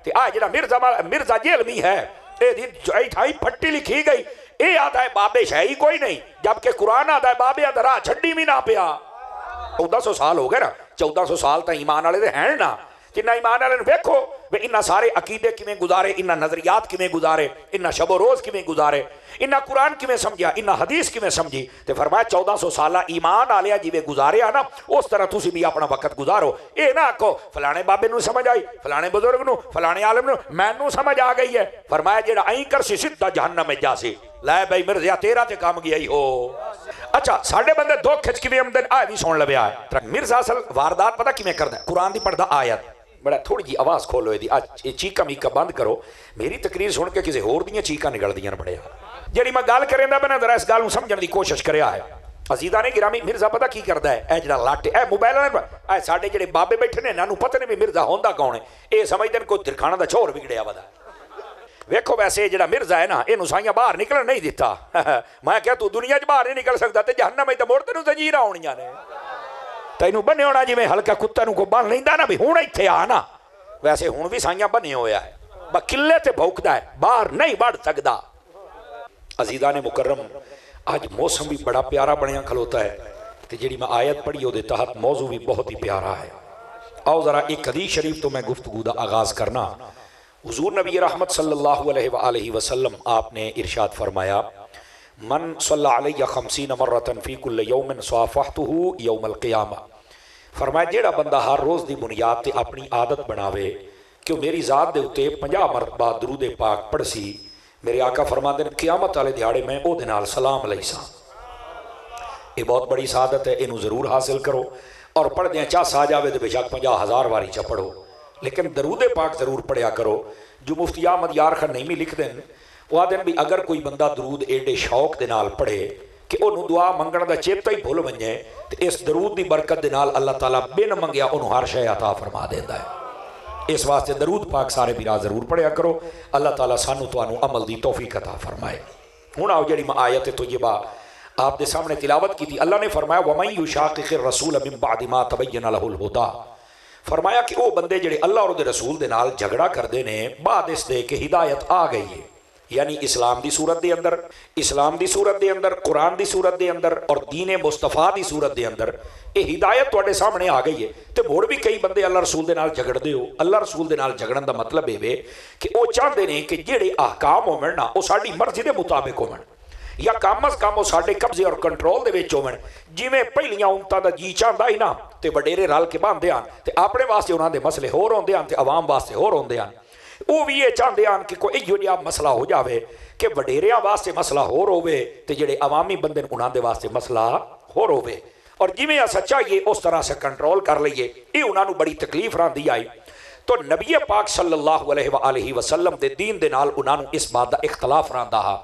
تے آ جڑا مرزا جیلمی ہے اے ٹھائی پھٹی لکھی گئی اے آتا ہے بابے ہے ہی کوئی نہیں، جبکہ قرآن آتا ہے بابے اندر چھڈی بھی نہ پیا۔ 1400 سال ہو گئے نا، 1400 سال تا ایمان والے دے ہیں نا، جنہ ایمان والے نے ویکھو وہ انہاں سارے عقیدے کیویں گزارے، انہاں نظریات کیویں گزارے، انہاں شب و روز کیویں گزارے، انہاں قرآن کیویں سمجھیا، انہاں حدیث کیویں سمجھی، تے فرمایا 1400 سالہ ایمان والے جویں گزاریا نا اس طرح تسی بھی اپنا وقت گزارو۔ اے نہ آکھو فلانے بابے نو سمجھ آئی، فلانے بزرگ نو، فلانے عالم نو، مینوں سمجھ آ گئی ہے۔ فرمایا جڑا این کرسی سیدھا جہنم میں جاسی۔ لے بھائی مرزیا تیرا تے کام گیا ہی ہو۔ اچھا ساڈے بندے دو کھچ کے آمدن آئے بھی سن لویا ہے۔ مرزا اصل واردات پتہ کیویں کردا ہے، قرآن دی پڑھدا آیت بڑا تھوڑی جی آواز کھولو دی چیکا میکا بند کرو، میری تقریر سن کے کسی ہور دیاں چیکاں نکل دیاں بڑے جڑی میں گل کریندا بنا ذرا اس گل نوں سمجھن دی کوشش کریا ہے۔ عزیزاں نے گرامی مرزا پتہ کی کردا ہے، اے جڑا لٹ اے موبائل اے ساڈے جڑے بابے بیٹھے نے انہاں نوں پتہ نہیں بھی مرزا ہوندا کون ہے، اے سمجھدے نے کوئی درخانہ دا چھور بگڑیا ودا۔ ویکھو ویسے جڑا مرزا ہے نا اینوں سائیاں باہر نکلن نہیں دیتا۔ میں کہیا تو دنیا وچ باہر نہیں نکل سکدا تے جہنم وچ تے مڑ تینوں زنجیراں ہونیاں نے۔ تینوں بنے ہونا جویں ہلکا کتا نوں کو بن لیندا نا بھی ہن ایتھے آ نا، ویسے ہن بھی سائیاں بنے ہویا ہے، بس قلعے تے بھوکدا ہے، باہر نہیں بڑھ سکدا۔ عزیزان مکرم آج موسم بھی بڑا پیارا بنیا کھلوتا ہے تے جڑی میں آیت پڑھی دے تحت موضوع بھی بہت ہی پیارا ہے۔ آؤ ذرا ایک حدیث شریف تو میں گفتگو دا آغاز کرنا۔ حضور نبی رحمت صلی اللہ علیہ وآلہ وسلم آپ نے ارشاد فرمایا من صلی علیہ 50 مرتن فی کل یوم صافحتہ یوم القیامہ۔ فرمایا جیڑا بندہ ہر روز دی بنیاد تے اپنی عادت بناوے کہ میری ذات دے اتے 50 مرتبہ درود پاک پڑھ سی، میرے آقا فرماندے ہیں قیامت والے دیہاڑے میں او دے نال سلام علیہ سا۔ یہ بہت بڑی سعادت ہے، انہوں ضرور حاصل کرو، اور پڑھ دیں چاہ سا جاوے دے بے شک 50,000 واری چا پڑھو، لیکن درود پاک ضرور پڑھیا کرو۔ جو مفتی احمد یار خان نہیں بھی لکھ دیں وہ دن بھی اگر کوئی بندہ درود ایڈے شوق دے نال پڑھے کہ انہوں دعا منگن دا چیتا ہی بھول ونجے تو اس درود دی برکت دے نال اللہ تعالیٰ بن منگیا انہوں ہر شے عطا فرما دیتا ہے۔ اس واسطے درود پاک سارے بھی ضرور پڑھیا کرو، اللہ تعالیٰ سانو توانو عمل دی توفیق عطا فرمائے۔ ہوں آؤ جڑی میں آیت طیبہ آپ دے سامنے تلاوت کی تھی، اللہ نے فرمایا وَمَن يُشَاقِقِ الرَّسُولَ مِن بَعْدِ مَا تَبَيَّنَ لَهُ الْهُدَىٰ۔ فرمایا کہ وہ بندے جڑے اللہ اور دے رسول دے نال جھگڑا کر دینے بعد اس دے کہ ہدایت آ گئی ہے، یعنی اسلام دی صورت دے اندر قرآن دی صورت دے اندر اور دین مصطفیٰ دی صورت دے اندر یہ ہدایت تواڈے سامنے آ گئی ہے، تے موڑ بھی کئی بندے اللہ رسول دے نال جھگڑ دے ہو۔ اللہ رسول دے نال جھگڑن دا مطلب ہے کہ وہ چاہتے ہیں کہ جڑے احکام ہون نا وہ ساڈی مرضی دے مطابق ہون، یا کم از کم وہ ساڈے قبضے اور کنٹرول دے وچ ہون۔ جویں پہلیاں امتاں دا جی چاہندا ہی نا تے وڈیرے رل کے باندھے ہن تے اپنے واسطے انہاں دے مسئلے ہور ہوندے ہن تے عوام واسطے ہور ہوندے ہن۔ وہ بھی یہ چاہتے ہیں کہ کوئی ایو جہا مسئلہ ہو جاوے کہ وڈیریاں واسطے مسئلہ ہور ہوے تے جڑے عوامی بندے انہاں دے واسطے مسئلہ ہور ہوے، اور جویں اساں چاہیے اس طرح سے کنٹرول کر لئیے۔ یہ انہاں نوں بڑی تکلیف راندی آئی، تو نبی پاک صلی اللہ علیہ وآلہ وسلم دے دین دے نال انہاں نوں اس بات دا اختلاف راندا ہا۔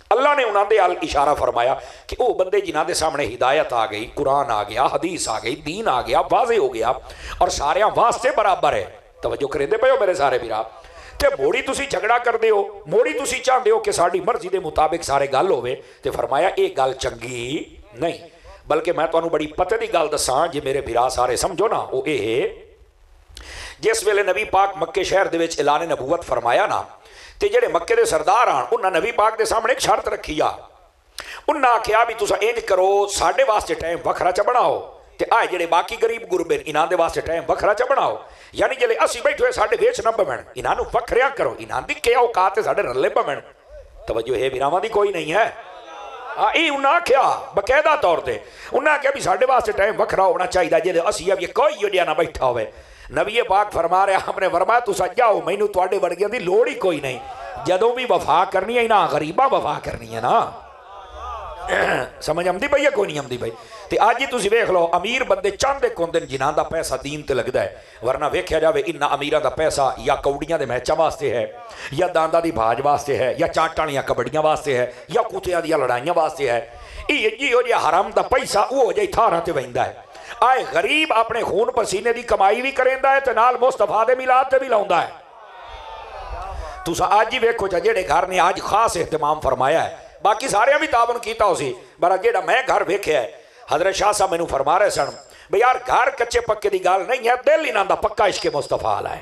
اللہ نے انہاں دے اشارہ فرمایا کہ وہ بندے جنہاں دے سامنے ہدایت آ گئی، قرآن آ گیا، حدیث آ گئی، دین آ گیا، واضح ہو گیا اور ساریاں واسطے برابر ہے۔ توجہ کریں دے پے ہو میرے سارے بیرا، تے موڑی تسی جھگڑا کر دے ہو، موڑی تسی چاہتے ہو کہ ساڑی مرضی دے مطابق سارے گل ہوئے، تے فرمایا ایک گل چنگی نہیں، بلکہ میں تو انہوں بڑی پتہ دی گل دساں جے میرے بھرا سارے سمجھو نا، وہ اے جس ویلے نبی پاک مکے شہر دے وچ اعلان نبوت فرمایا نا تے جڑے مکے دے سردار آن انہاں نبی پاک دے سامنے ایک شرط رکھی آ، انہاں کہا بھی تسا انج کرو ساڈے واسطے ٹائم وکھرا چا بناؤ تے آئے جڑے باقی غریب غربے انہاں دے واسطے ٹائم وکھرا چا بناؤ، یعنی جلے اسی بیٹھے ہوئے ساڈے ویچ نہ پمن، انہاں نوں وکھریا کرو، انہاں دی کیا اوقات ہے ساڈے رلے پمن۔ توجہ ہے بیراواں دی کوئی نہیں ہے۔ یہ انہاں کیا باقاعدہ طور تے انہاں کیا بھی ساڈے واسطے ٹائم وکھرا ہونا چاہیے جلے اسی اب یہ کوئی جہا نہ بیٹھا ہوئے۔ نبی پاک فرما رہے آپ نے فرمایا تسا جاؤ مینوں تواڈے ورگیاں دی لوڑ ہی کوئی نہیں، جدوں بھی وفا کرنی ہے نا غریباں وفا کرنی ہے نا۔ سمجھ آمدی پئی ہے کوئی نہیں آمدی پئی؟ تے آج ہی تسی ویکھ لو امیر بندے چاندے کوندے جنہاں دا پیسہ دین تے لگدا ہے، ورنہ ویکھیا جاوے انہاں امیراں دا پیسہ یا کوڑیاں دے میچاں واسطے ہے، یا داندا دی بھاج واسطے ہے، یا چاٹاں یا کبڈیاں واسطے ہے، یا کتیاں دی لڑائیاں واسطے ہے۔ یہ ہو جا حرام دا پیسہ وہ جے تھاراں تے ویندا ہے۔ آئے غریب اپنے خون پسینے دی کمائی بھی کریندا ہے تے نال مصطفیٰ دے میلاد تے بھی لاوندا ہے۔ تسا آج ہی ویکھو جڑے گھر نے آج خاص اہتمام فرمایا ہے، باقی سارے بھی تعاون کیتا ہو سی، برا جیڑا میں گھر ویکھیا ہے حضرت شاہ صاحب میں فرما رہے سن بھئی یار گھر کچے پکے دی گال نہیں ہے، دل انہاں دا پکا عشق مصطفیٰ والا ہے۔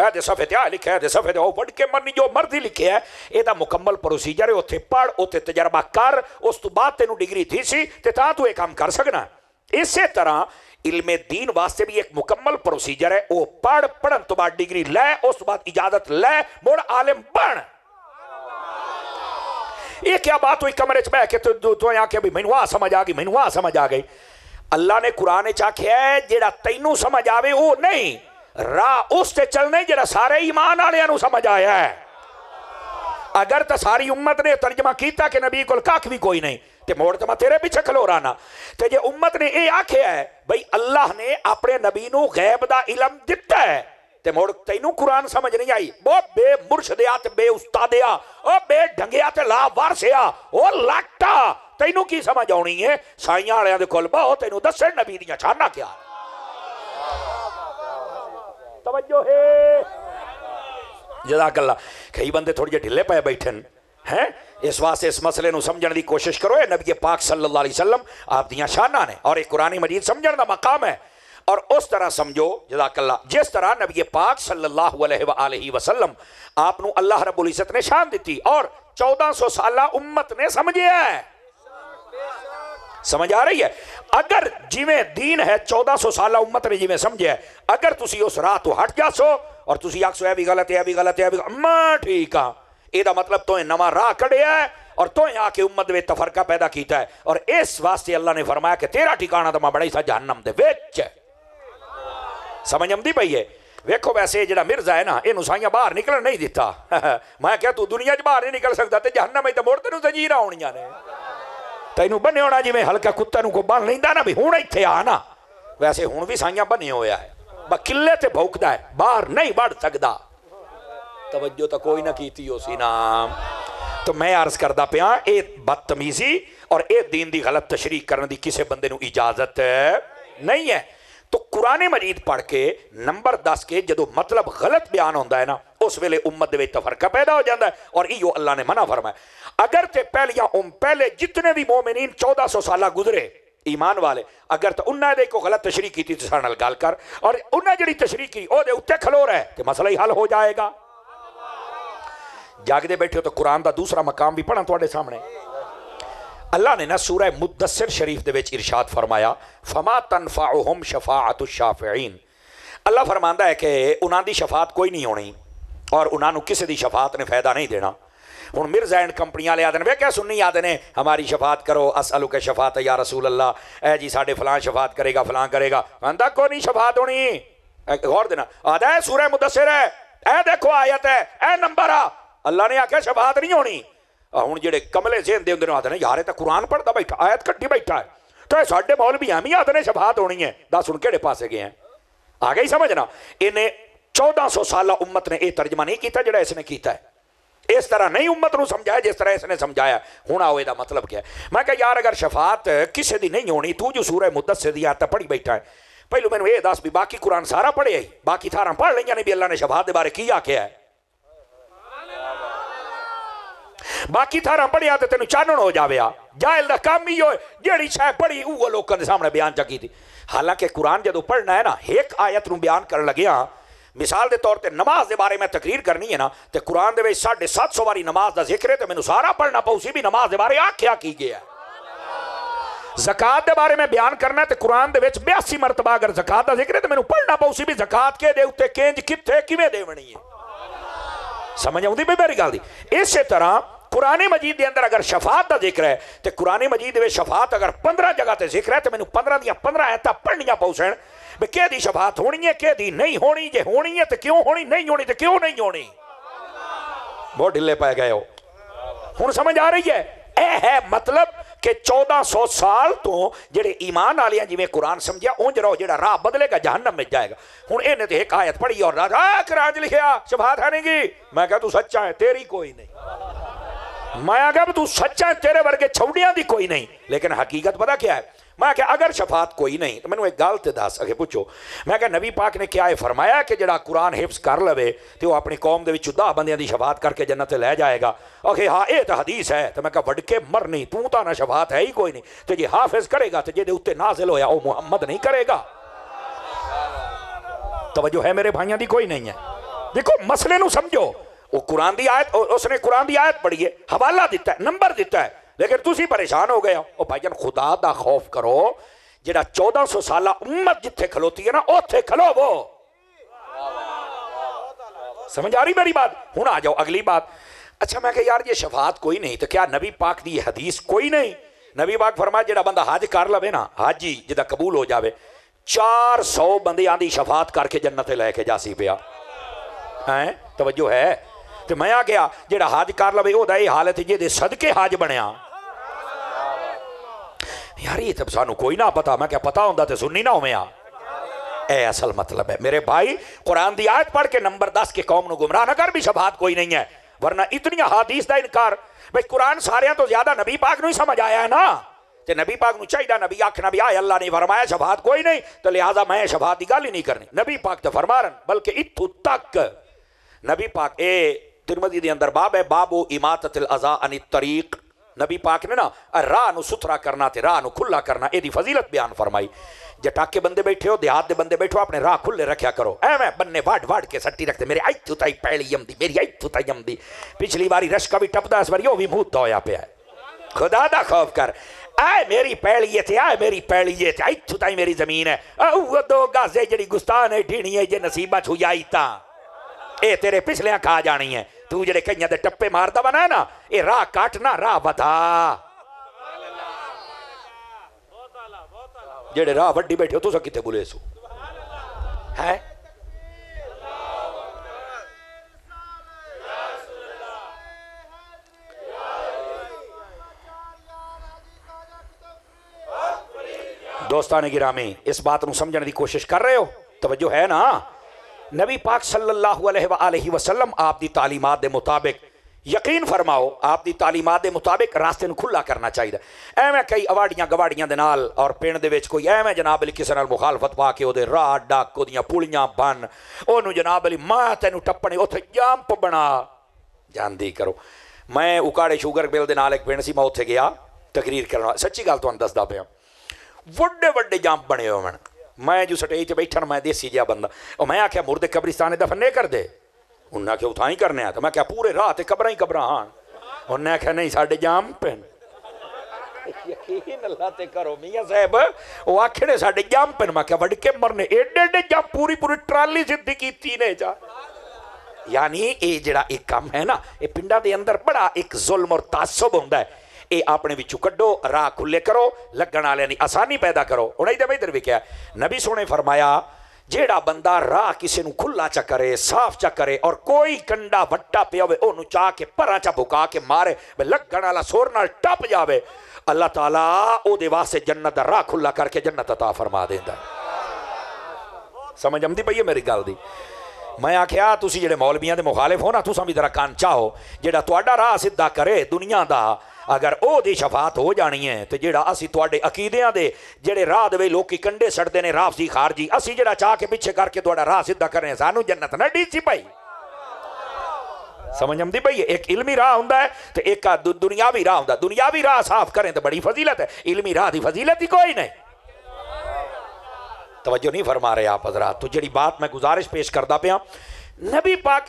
اے دے صفحے تے آ لکھا ہے دے صفحے تے او پڑھ کے مرنی جو مرضی لکھے ہے اے دا مکمل پروسیجر ہے اوتھے پڑھ اوتھے تجربہ کر اس تو بعد تینوں ڈگری تھی سی تے تاں تو یہ کام کر سکنا اسی طرح علم دین واسطے بھی ایک مکمل پروسیجر ہے وہ پڑھ پڑھن تو بعد ڈگری لے اس تو بعد اجازت لے مڑ عالم بن یہ کیا بات ہوئی کمرے چ بیٹھ کے تو یہاں کہ مینوں آ سمجھ آ گئی مینوں آ سمجھ آ گئی اللہ نے قرآن چاکھیا ہے جیڑا تینوں سمجھ آوے وہ نہیں راہ اس تے چلنے جیڑا سارے ایمان والے نو سمجھ آیا ہے اگر تو ساری امت نے ترجمہ کیتا کہ نبی کول کاک بھی کوئی نہیں تے موڑ تو میں تیرے پیچھے کھلو رانا تے جے امت نے اے آکھیا ہے بھئی اللہ نے اپنے نبی نو غیب دا علم دتا ہے تے موڑ تینوں قرآن سمجھ نہیں آئی وہ بے مرشدیا تے بے استادیا او بے ڈھنگیا تے لا وارسیا او لاٹا تینوں کی سمجھ آنی ہے سائیاں والےاں دے کول بہو تینوں دسن نبی دیاں چھانا کیا توجہ ہے جزاک اللہ کئی بندے تھوڑی جے ڈھلے پے بیٹھن ہیں اس واسطے اس مسئلے نو سمجھن دی کوشش کرو اے نبی پاک صلی اللہ علیہ وسلم آپ دیاں شاناں نے اور ایک قرآن مجید سمجھن دا مقام ہے اور اس طرح سمجھو جزاک اللہ جس طرح نبی پاک صلی اللہ علیہ وآلہ وسلم آپ نو اللہ رب العزت نے شان دیتی اور 1400 سالہ امت نے سمجھیا ہے سمجھ آ رہی ہے اگر جیویں دین ہے 1400 سالہ امت نے جیویں سمجھیا ہے اگر تسی اس راہ تو ہٹ جاسو اور تسی آکسو اے بھی غلط ہے اے بھی غلط ہے اے بھی ماں ٹھیک ہاں اے دا مطلب تو نواں راہ کڑیا ہے اور تو آ کے امت میں تفرقہ پیدا کیتا ہے اور اس واسطے اللہ نے فرمایا کہ تیرا ٹھکانہ تو میں بڑا ہی سا جہنم دے وچ سمجھ آمدی پئی ہے ویکھو ویسے جڑا مرزا ہے نا اینوں سائیاں باہر نکلن نہیں دیتا میں کہا تو دنیا چ باہر نہیں نکل سکتا تے جہنم وچ تے مڑ تینوں زنجیراں ہونیاں نے تینوں بنے ہونا جی میں ہلکا کتا نوں کو بن لیندا نا بھی ہن ایتھے آ نا ویسے ہن بھی سائیاں بنے ہویا ہے بس قلعے تے بھوکدا ہے باہر نہیں بڑھ سکدا توجہ تو کوئی نہ کیتی ہو سی نام تو میں عرض کردہ پیا اے بدتمیزی اور اے دین دی غلط تشریح کرنے دی کسے بندے نو اجازت نہیں ہے تو قرآن مجید پڑھ کے نمبر 10 کے جدو مطلب غلط بیان ہوندہ ہے نا اس ویلے امت دے وچ تفرقہ پیدا ہو جاندہ ہے اور ایو اللہ نے منع فرمایا اگر تے پہلے جتنے بھی مومنین 1400 سالہ گزرے ایمان والے اگر تو انہاں دے کو غلط تشریح کی تھی تو سارے نال گل کر اور انہاں جڑی تشریح کی او دے اوتے کھلو رہے کہ مسئلہ ہی حل ہو جائے گا جاگ دے بیٹھے ہو تو قرآن دا دوسرا مقام بھی پڑھا تواڈے سامنے اللہ نے نا سورہ مدثر شریف دے وچ ارشاد فرمایا فما تنفعهم شفاعت الشافعین اللہ فرماندا ہے کہ انہاں دی شفاعت کوئی نہیں ہونی اور انہاں نو کسی دی شفاعت نے فائدہ نہیں دینا ہن مرزا اینڈ کمپنیاں لے آدے نے کیا سنی آدے نے ہماری شفاعت کرو اسألک شفاعت یا رسول اللہ اے جی ساڈے فلاں شفاعت کرے گا فلاں کرے گا کہندا کوئی نہیں شفاعت ہونی غور دینا آدھا ہے سورہ مدثر ہے اے دیکھو آیت ہے اے نمبر آ اللہ نے آکھیا شفاعت نہیں ہونی ہن جڑے کملے ذہن دے ہوندے آدھے نے یار تے قرآن پڑھدا بیٹھا آیت کٹی بیٹھا ہے تو ساڈے مولوی ہم ہی آدھے نے شفاعت ہونی ہے دس ہن کیڑے پاسے گئے ہیں آ گئی سمجھنا انہیں 1400 سالہ امت نے یہ ترجمہ نہیں کیتا جڑا اس نے کیتا ہے اس طرح نہیں امت نو سمجھایا جس طرح اس نے سمجھایا ہن آؤ دا مطلب کیا ہے میں کہ یار اگر شفاعت کسے دی نہیں ہونی تو جو سورہ مدثر دی آیت پڑھی بیٹھا ہے پہلو میں نے یہ دس بھی باقی قرآن سارا پڑھے ہی باقی تھارا پڑھ لیں نہیں بھی اللہ نے شفاعت دے بارے کیا کیا ہے باقی تھارا پڑھیا تے تینوں چانن ہو جاویا جاہل دا کام ہی ہوئے جیڑی شاہ پڑھی اوہ لوکاں دے سامنے بیان چکی تھی حالانکہ قرآن جدو پڑھنا ہے نا ایک آیت نو بیان کر لگیا مثال دے طور تے نماز دے بارے میں تقریر کرنی ہے نا تے قرآن دے 750 واری نماز دا ذکر ہے تے مینوں سارا پڑھنا پاؤ سی بھی نماز دے بارے آکھیا کی گیا ہے زکات دے بارے میں بیان کرنا ہے تے قرآن دے 82 مرتبہ اگر زکات دا ذکر ہے تے مینوں پڑھنا پاؤ سی بھی زکات کے دے اوتے کینج کتے کیویں دیونی ہے سمجھ آؤندی پئی میری گل دی اسی طرح قرآن مجید دے اندر اگر شفاعت دا ذکر ہے تو قرآن مجید دے شفاعت اگر 15 جگہ تے ذکر ہے تو میں 15 دیاں 15 آیتاں پڑھنیاں پاؤسن بے کہ دی شفاعت ہونی ہے کہ دی نہیں ہونی جے ہونی ہے تو کیوں ہونی نہیں ہونی تو کیوں نہیں ہونی بہت ڈھلے پائے گئے ہو ہن سمجھ آ رہی ہے اے ہے مطلب کہ 1400 سال تو جڑے ایمان والیاں جویں قرآن سمجھیا اونج رہو جڑا راہ بدلے گا جہنم میں جائے گا ہن اینے تے ایک آیت پڑھی اور قرآن لکھیا شفاعت ہے نہیں گی میں کہا تو سچا ہے تیری کوئی نہیں میں اگر تو سچا ہے تیرے ورگے چھوڑیاں دی کوئی نہیں لیکن حقیقت پتہ کیا ہے میں کہ اگر شفاعت کوئی نہیں تو میں نے ایک گل تے دس اگے پوچھو میں کہ نبی پاک نے کیا ہے فرمایا کہ جڑا قرآن حفظ کر لوے تے وہ اپنی قوم دے وچ 10 بندیاں دی شفاعت کر کے جنت لے جائے گا اوکے ہاں اے تے حدیث ہے تو میں کہ وڈ کے مرنی تو تا نہ شفاعت ہے ہی کوئی نہیں تے جے حافظ کرے گا تے جے دے اوتے نازل ہویا او محمد نہیں کرے گا توجہ ہے میرے بھائیاں دی کوئی نہیں ہے دیکھو مسئلے نو سمجھو، وہ قرآن دی آیت، اس نے قرآن دی آیت پڑھی ہے، حوالہ دیتا ہے، نمبر دیتا ہے، لیکن تسی پریشان ہو گئے ہو۔ او بھائی جان خدا دا خوف کرو، جڑا 1400 سالہ امت جتھے کھلوتی ہے نا اوتھے کھلو وہ۔ سمجھ آ رہی میری بات؟ ہن آ جاؤ اگلی بات۔ اچھا میں کہ یار یہ شفاعت کوئی نہیں تو کیا نبی پاک دی یہ حدیث کوئی نہیں؟ نبی پاک فرمایا جڑا بندہ حج کر لوے نا، حاجی جدا قبول ہو جاوے، 400 بندے آندھی شفاعت کر کے جنت لے کے جاسی پیا۔ ہیں توجہ ہے؟ تو میں آ گیا جڑا حج کر لوے او دا یہ حالت جے دے صدقے حج بنیا۔ یار یہ تب سانو کوئی نہ پتا، میں کیا پتا ہوندا تے سننی نہ ہویا۔ اے اصل مطلب ہے میرے بھائی، قرآن دی آیت پڑھ کے نمبر 10 کے قوم نو گمراہ نہ کر، بھی شفاعت کوئی نہیں ہے، ورنہ اتنی حدیث دا انکار۔ بھئی قرآن سارے تو زیادہ نبی پاک نو ہی سمجھ آیا ہے نا، تے نبی پاک نو چاہیے نبی آکھنا بھی آئے اللہ نے فرمایا شفاعت کوئی نہیں، تو لہذا میں شفاعت دی گل ہی نہیں کرنی۔ نبی پاک تے فرما رہن، بلکہ اتھو تک نبی پاک اے ترمذی دے اندر باب ہے، بابو اماتت الاذى عن الطریق۔ نبی پاک نے نا راہ نو ستھرا کرنا تے راہ نو کھلا کرنا اے دی فضیلت بیان فرمائی۔ جٹاک کے بندے بیٹھے ہو، دیہات دے بندے بیٹھو، اپنے راہ کھلے رکھیا کرو۔ اے میں بننے واڑ کے سٹی رکھتے، میرے ایتھو تائی پیڑی یمدی، میری ایتھو تائی یمدی، پچھلی باری رشکا بھی ٹپدا، اس بار یوں بھی منہ دھویا پیا ہے۔ خدا دا خوف کر، آئے میری پیڑیے تھے، آئے میری پیڑیے تھے، ایتھو تائی میری زمین ہے، او دو گازے جڑی گستان ہے ڈھینی ہے، جے نصیبہ چھویائی تا اے تیرے پچھلیاں کھا جانی ہے۔ تو جڑے کئیاں دے ٹپے ماردا بنا ہے نا، اے راہ کاٹنا راہ بتا، جڑے راہ وڈی بیٹھے ہو تو سا کتے بولے سو ہے۔ دوستان گرامی اس بات نو سمجھنے دی کوشش کر رہے ہو؟ توجہ ہے نا؟ نبی پاک صلی اللہ علیہ وآلہ وسلم آپ دی تعلیمات دے مطابق یقین فرماؤ، آپ دی تعلیمات دے مطابق راستے نو کھلا کرنا چاہیے۔ ایویں کئی اواڑیاں گواڑیاں دے نال اور پنڈ دے وچ کوئی ایویں جناب علی کسے نال مخالفت پا کے او دے راہ ڈاک او دیاں پولیاں بن اونوں جناب علی ماں تینوں ٹپنے اوتھے جمپ بنا جاندی کرو۔ میں اکاڑے شوگر مل دے نال ایک پنڈ سی، میں اوتھے گیا تقریر کرنا، سچی گل تانوں دسدا پیا، وڈے وڈے جمپ بنے ہوئے میں جو سٹیج تے بیٹھا میں دیسی جہا بندہ، اور میں آکھیا مردے قبرستان دفن نہیں کر دے، انہوں نے آکھیا اتھاں ہی کرنے آتا، میں کہا پورے راہ تے قبراں ہی قبراں ہاں، انہوں نے آکھیا نہیں ساڑھے جام پین، یقین اللہ تے کرو میاں صاحب، وہ آکھنے ساڑھے جام پین، میں کہا وڈ کے مرنے ایڈے ایڈے جام پوری ٹرالی سدھی کی تینے جا۔ یعنی اے جڑا ایک کام ہے نا، اے پنڈا دے اندر بڑا ایک ظلم اور تعصب ہوندہ ہے، اے اپنے وچوں کڈو، راہ کھلے کرو، لگن والے نہیں آسانی پیدا کرو۔ انہیں دے ادھر بھی کیا نبی سونے فرمایا، جیڑا بندہ راہ کسی نو کھلا چا کرے، صاف چا کرے، اور کوئی کنڈا وٹا پیا ہوئے اونوں چاہ کے پرا چا بھکا کے مارے، لگن والا سور نال ٹپ جاوے، اللہ تعالیٰ او دے واسطے جنت دا راہ کھلا کر کے جنت عطا فرما دیندا ہے۔ سمجھ آمدی پئی ہے میری گل دی؟ میں آکھیا تسی جڑے مولویاں دے مخالف ہو نا، تساں بھی ذرا کان چاہو، جیڑا تہاڈا راہ سیدھا کرے دنیا دا، اگر او دی شفاعت ہو جانی ہے تو جیڑا اسی تواڈے عقیدیاں دے جڑے راہ دے لوکی کنڈے سڑدے نے رافضی خارجی، اسی جڑا چاہ کے پیچھے کر کے تواڈا راہ سیدھا کرنے سانو جنت نہ ڈیسی پئی۔ سمجھ آمدی پئی؟ ایک علمی راہ ہوندا ہے تے ایک دنیاوی راہ ہوندا ہے۔ دنیاوی راہ صاف کریں تو بڑی فضیلت ہے، علمی راہ دی فضیلت ہی کوئی نہیں۔ توجہ نہیں فرما رہے آپ حضرات؟ تو جڑی بات میں گزارش پیش کردا پیا، نبی پاک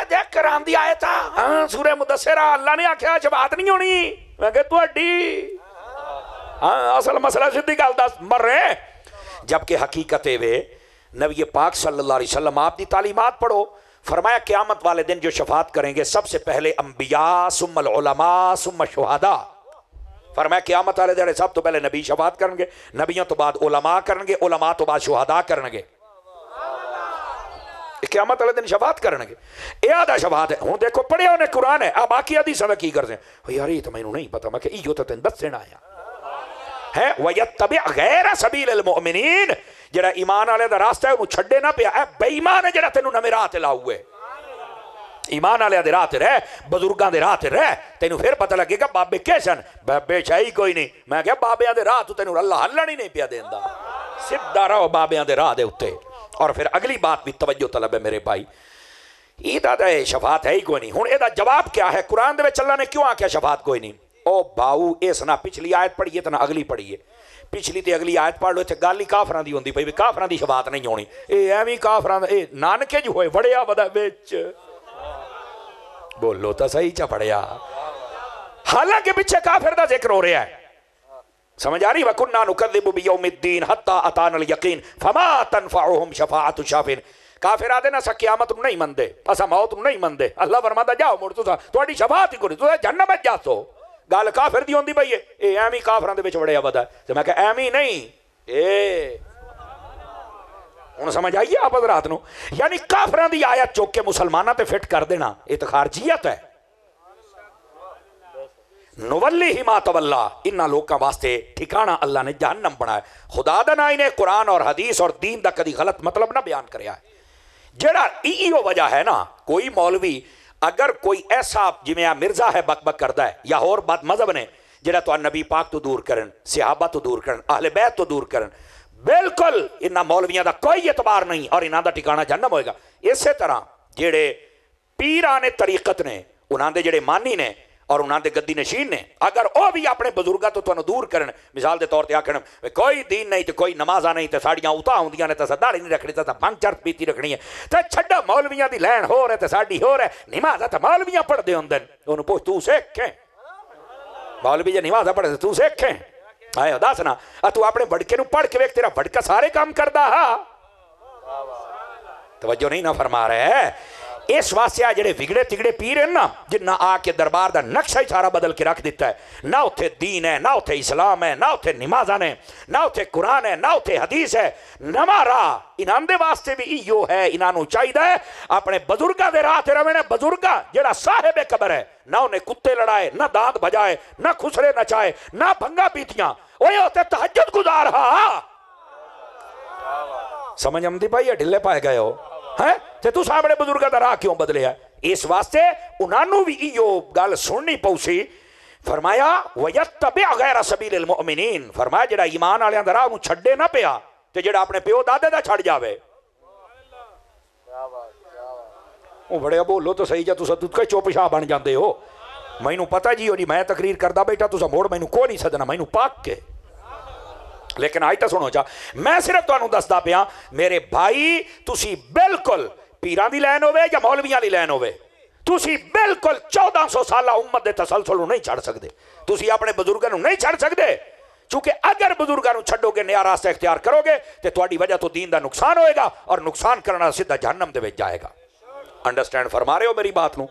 دیکھ کر آمدی آئے تھا، ہاں سورہ مدثرہ اللہ نے آکھیا شفاعت نہیں ہونی، میں کہ تہاڈی ہاں اصل مسئلہ سیدھی گل دس مر رہے، جبکہ حقیقت وے نبی پاک صلی اللہ علیہ وسلم آپ دی تعلیمات پڑھو، فرمایا قیامت والے دن جو شفاعت کریں گے سب سے پہلے انبیاء ثم العلماء ثم الشہداء۔ فرمایا قیامت والے دن سب تو پہلے نبی شفاعت کریں گے، نبیوں تو بعد علماء کریں گے، علماء تو بعد شہداء کریں گے، قیامت والے دن شفاعت کریں گے۔ اے آدھا شفاعت ہے، ہوں دیکھو پڑھے انہیں قرآن ہے، اب باقی حدیثاں کی کر دیں یار یہ تو میں نہیں پتا، میں کہ ایو تو تین دس دینا آیا ہے۔ وَيَتَّبِعْ غَيْرَ سَبِيلِ الْمُؤْمِنِينَ، جڑا ایمان والے دا راستہ ہے انہوں چھڑے نہ پیا، اے بے ایمان ہے جڑا تینوں نہ راہ تے لا ہوئے، ایمان والے دے راہ تے رہ، بزرگاں دے راہ تے رہ، تینوں پھر پتہ لگے گا بابے کیسن، بابے چاہی کوئی نہیں، میں کہ بابیاں دے راہ تو تینوں اللہ ہلن ہی نہیں پیا دیندا، سیدھا رہو بابیاں دے راہ دے اتے۔ اور پھر اگلی بات بھی توجہ طلب ہے میرے بھائی، ایدہ دے شفاعت ہے ہی کوئی نہیں۔ ہن ایدہ جواب کیا ہے؟ قرآن دے وچ اللہ نے کیوں آکھیا شفاعت کوئی نہیں؟ او باؤ اس نہ پچھلی آیت پڑھیے تو نہ اگلی پڑھیے۔ پچھلی تے اگلی آیت پڑھ لو تے گل ہی کافراں دی ہوندی پئی وی کافراں دی شفاعت نہیں ہونی اے ایویں کافراں اے نانکے جو ہوئے وڑیا ودا وچ بولو تا صحیح چا پڑھیا حالانکہ پیچھے کافر دا ذکر ہو رہا ہے سمجھ آ رہی وَكُنَّا نُكَذِّبُ بِيَوْمِ الدِّينِ حَتَّى أَتَانَا الْيَقِينُ فَمَا تَنْفَعُهُمْ شَفَاعَةُ الشَّافِعِينَ کافر آدھے نا سا قیامت نہیں مندے اسا موت نہیں مندے اللہ فرماتا جاؤ مڑ تو تھوڑی شفاعت ہی کوئی تو جہنم وچ جاسو گل کافر دی ہوندی پئی اے ایویں کافراں دے وچ وڑیا ودا تے میں کہ ایویں نہیں اے ہن سمجھ آئی آپ حضرات نو یعنی کافراں دی آیت چوک کے مسلماناں تے فٹ کر دینا یہ تو خارجیت ہے نولیہ ما تولا انہاں لوکاں واسطے ٹھکانہ اللہ نے جہنم بنایا خدا دا نا انہیں قرآن اور حدیث اور دین دا کدی غلط مطلب نہ بیان کریا ہے جڑا ایو وجہ ہے نا کوئی مولوی اگر کوئی ایسا جویں مرزا ہے بک بک کردا ہے یا اور بات مذہب نے جڑا تو نبی پاک تو دور کرن صحابہ تو دور کرن اہل بیت تو دور کرن بالکل انہاں مولویاں دا کوئی اعتبار نہیں اور انہاں دا ٹھکانہ جہنم ہوئے گا اسی طرح جڑے پیران طریقت نے انہاں دے جڑے مانی نے اور انہاں دے گدی نشین نے اگر او بھی اپنے بزرگاں تو تانوں دور کرن مثال دے طور تے آکھن کوئی دین نہیں تے کوئی نمازاں نہیں تے ساڈیاں اوتا ہوندیاں نے تے داڑھی نہیں رکھنی تے بھنگ چرت پیتی رکھنی ہے تے چھڈا مولویاں دی لین ہو رہے تے ساڈی ہو رہے نماز تے مولویاں پڑھ دے ہوندے اونوں پوچھ تو سکھ کے مولوی جے نماز پڑھ تو سکھ کے آئے دس نا تو اپنے بڑکے نو پڑھ کے ویکھ تیرا بڑکا سارے کام کردا ہا توجہ نہیں نہ فرما رہے ہیں اس واسطے جڑے وگڑے تگڑے پیر ہیں نا جنہ آ کے دربار دا نقشہ ہی سارا بدل کے رکھ دیتا ہے نہ اتھے دین ہے نہ اتھے اسلام ہے نہ اتھے نمازاں ہے نہ اتھے قرآن ہے نہ اتھے حدیث ہے نما راہ انہاں دے واسطے بھی ایو ہے انہاں نو چاہیے اپنے بزرگاں دے راہ تے رہنے بزرگاں جڑا صاحب قبر ہے نہ انہیں کتے لڑائے نہ دانت بجائے نہ خسرے نچائے نہ بھنگا پیتیاں اوے ہوتے تہجد گزار ہا سمجھ آمدی پائی ہے ڈھلے پائے گئے ہو ہے تے تو سامنے بزرگاں دا راہ کیوں بدلے ہے اس واسطے انہوں بھی ایو گل سننی پوسی فرمایا وَيَتَّبِعْ غَيْرَ سَبِيلِ الْمُؤْمِنِينَ فرمایا جڑا ایمان والےاں دا راہ انہوں چھڈے نہ پیا تے جڑا اپنے پیو دادے دا چھڑ جاوے او بڑے بولو تو صحیح جا تسا دودھ کا چوپ شاہ بن جاندے ہو مینوں پتہ جی جی میں تقریر کردا بیٹا تسا موڑ مینوں کو نہیں سدنا مینوں پاک کے لیکن آئی تا سنو چا میں صرف تو انہوں دستا پیا میرے بھائی تسی بالکل پیران دی لین ہوئے یا مولویاں دی لین ہوئے تسی بالکل 1400 سالہ امت دے تسلسل نہیں چھڑ سکتے تسی اپنے بزرگوں نہیں چھڑ سکتے چونکہ اگر بزرگوں چھڑو گے نیا راستہ اختیار کرو گے تو تہاڈی وجہ تو دین دا نقصان ہوئے گا اور نقصان کرنا سیدھا جہنم دے وچ جائے گا انڈرسٹینڈ فرما رہے ہو میری بات نو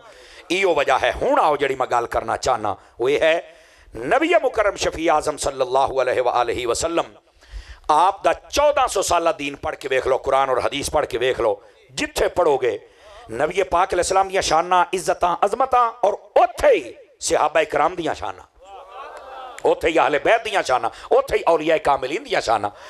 ایو وجہ ہے ہون آؤ جڑی میں گل کرنا چاہنا وہ یہ ہے نبی مکرم شفیع اعظم صلی اللہ علیہ وآلہ وسلم آپ دا 1400 سالہ دین پڑھ کے ویکھ لو قرآن اور حدیث پڑھ کے ویکھ لو جتھے پڑھو گے نبی پاک علیہ السلام دیا شانہ عزتاں عظمتاں اور اوتھے ہی صحابہ کرام دیا شانہ اوتھے ہی اہل بیت دیا شانہ اوتھے ہی اولیاء کاملین دیا شانہ